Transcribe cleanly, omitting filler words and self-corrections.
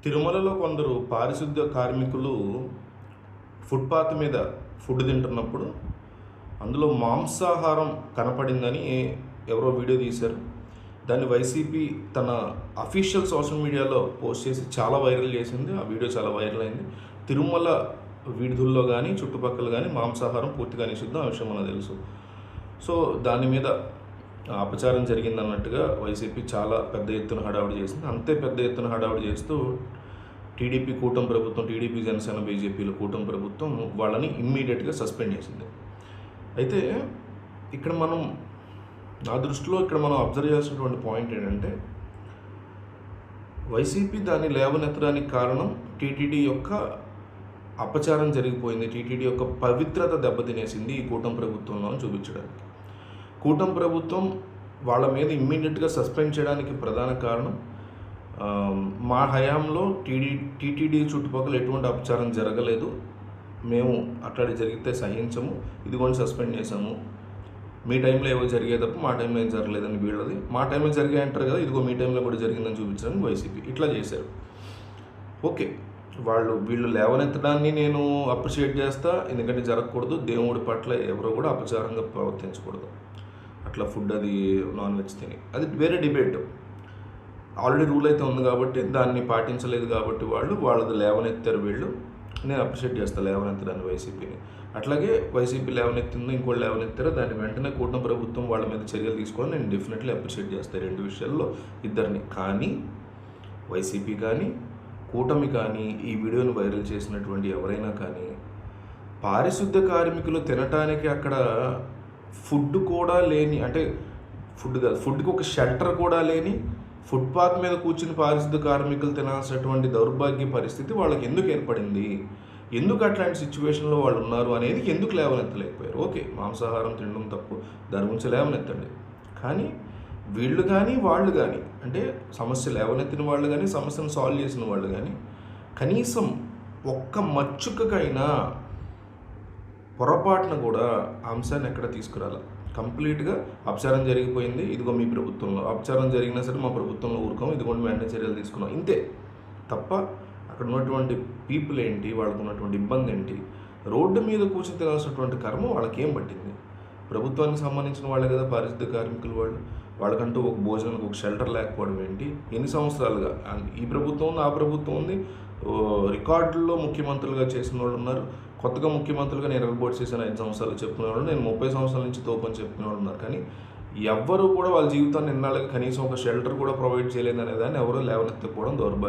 తిరుమలలో కొందరు పారిశుద్ధ్య కార్మికులు ఫుట్పాత్ మీద ఫుడ్ తింటున్నప్పుడు అందులో మాంసాహారం కనపడిందని ఎవరో వీడియో తీశారు. దాన్ని వైసీపీ తన అఫీషియల్ సోషల్ మీడియాలో పోస్ట్ చేసి చాలా వైరల్ చేసింది. ఆ వీడియో చాలా వైరల్ అయింది. తిరుమల వీధుల్లో కానీ చుట్టుపక్కల కానీ మాంసాహారం పూర్తిగా నిషిద్ధం, ఆ విషయం మనకు తెలుసు. సో దాని మీద అపచారం జరిగిందన్నట్టుగా వైసీపీ చాలా పెద్ద ఎత్తున హడావుడి చేసింది. అంతే పెద్ద ఎత్తున హడావుడి చేస్తూ టీడీపీ కూటమి ప్రభుత్వం, టీడీపీ జనసేన బీజేపీల కూటమి ప్రభుత్వం వాళ్ళని ఇమ్మీడియట్గా సస్పెండ్ చేసింది. అయితే ఇక్కడ నా దృష్టిలో మనం అబ్జర్వ్ చేసినటువంటి పాయింట్ ఏంటంటే, వైసీపీ దాన్ని లేవనెత్తడానికి కారణం టీటీడీ యొక్క అపచారం జరిగిపోయింది, టీటీడీ యొక్క పవిత్రత దెబ్బతినేసింది ఈ కూటమి ప్రభుత్వంలో అని చూపించడానికి. కూటమి ప్రభుత్వం వాళ్ళ మీద ఇమ్మీడియట్గా సస్పెండ్ చేయడానికి ప్రధాన కారణం, మా హయాంలో టీటీడీ చుట్టుపక్కల ఎటువంటి అపచారం జరగలేదు, మేము అట్లాంటి జరిగితే సహించము, ఇదిగోని సస్పెండ్ చేసాము, మీ టైంలో ఏవో జరిగే తప్ప మా టైంలో ఏం జరగలేదని వీళ్ళది, మా టైంలో జరిగాయి అంటారు కదా, ఇదిగో మీ టైంలో కూడా జరిగిందని చూపించడానికి వైసీపీ ఇట్లా చేశారు. ఓకే, వీళ్ళు లేవనెత్తడాన్ని నేను అప్రిషియేట్ చేస్తా, ఎందుకంటే జరగకూడదు, దేవుడి పట్ల ఎవరో కూడా అపచారంగా ప్రవర్తించకూడదు, అట్లా ఫుడ్ అది నాన్ వెజ్ తిని, అది వేరే డిబేట్. ఆల్రెడీ రూల్ అయితే ఉంది కాబట్టి దాన్ని పాటించలేదు కాబట్టి వాళ్ళది లేవనెత్తారు వీళ్ళు, నేను అప్రిషియేట్ చేస్తాను లేవనెత్తడాన్ని వైసీపీని. అట్లాగే వైసీపీ లేవనెత్తిందో ఇంకోటి లేవనెత్తారో దాన్ని వెంటనే కూటమి ప్రభుత్వం వాళ్ళ మీద చర్యలు తీసుకొని నేను డెఫినెట్లీ అప్రిషియేట్ చేస్తాను రెండు విషయాల్లో ఇద్దరిని. కానీ వైసీపీ కానీ కూటమి కానీ ఈ వీడియోని వైరల్ చేసినటువంటి ఎవరైనా కానీ పారిశుద్ధ్య కార్మికులు తినటానికి అక్కడ ఫుడ్ కూడా లేని, అంటే ఫుడ్కి ఒక షెల్టర్ కూడా లేని ఫుట్పాత్ మీద కూర్చుని పారిశుద్ధ్య కార్మికులు తినాల్సినటువంటి దౌర్భాగ్య పరిస్థితి వాళ్ళకి ఎందుకు ఏర్పడింది, ఎందుకు అట్లాంటి సిచ్యువేషన్లో వాళ్ళు ఉన్నారు అనేది ఎందుకు లేవనెత్తలేకపోయారు. ఓకే, మాంసాహారం తినడం తప్పు, దాని గురించి లేవనెత్తండి. కానీ వీళ్ళు కానీ వాళ్ళు కానీ, అంటే సమస్య లేవనెత్తిన వాళ్ళు కానీ సమస్యను సాల్వ్ చేసిన వాళ్ళు కానీ కనీసం ఒక్క మచ్చుకకైనా పొరపాటున కూడా ఆ అంశాన్ని ఎక్కడ తీసుకురాలి. కంప్లీట్గా అపచారం జరిగిపోయింది, ఇదిగో మీ ప్రభుత్వంలో అపచారం జరిగినా సరే మా ప్రభుత్వంలో ఊరుకోము, ఇదిగోండి వెంటనే చర్యలు తీసుకున్నాం, ఇంతే తప్ప అక్కడ ఉన్నటువంటి పీపుల్ ఏంటి, వాళ్ళకు ఉన్నటువంటి ఇబ్బంది ఏంటి, రోడ్డు మీద కూర్చొని తినాల్సినటువంటి కర్మ వాళ్ళకి ఏం పట్టింది. ప్రభుత్వానికి సంబంధించిన వాళ్ళే కదా పారిశుద్ధ్య కార్మికులు, వాళ్ళకంటూ ఒక భోజనానికి ఒక షెల్టర్ లేకపోవడం ఏంటి. ఎన్ని సంవత్సరాలుగా ఈ ప్రభుత్వం ఉంది, ఆ ప్రభుత్వం ఉంది, రికార్డుల్లో ముఖ్యమంత్రులుగా చేసిన వాళ్ళు ఉన్నారు, కొత్తగా ముఖ్యమంత్రులుగా నేను రిపోర్ట్ చేసిన 5 సంవత్సరాలు చెప్పుకునేవాళ్ళు, నేను 30 సంవత్సరాల నుంచి తోపని చెప్పుకునేవాళ్ళు ఉన్నారు. కానీ ఎవ్వరూ కూడా వాళ్ళ జీవితాన్ని ఇన్నాళ్ళకి కనీసం ఒక షెల్టర్ కూడా ప్రొవైడ్ చేయలేదనే దాన్ని ఎవరూ లేవనెత్తకపోవడం దౌర్భాగ్యం.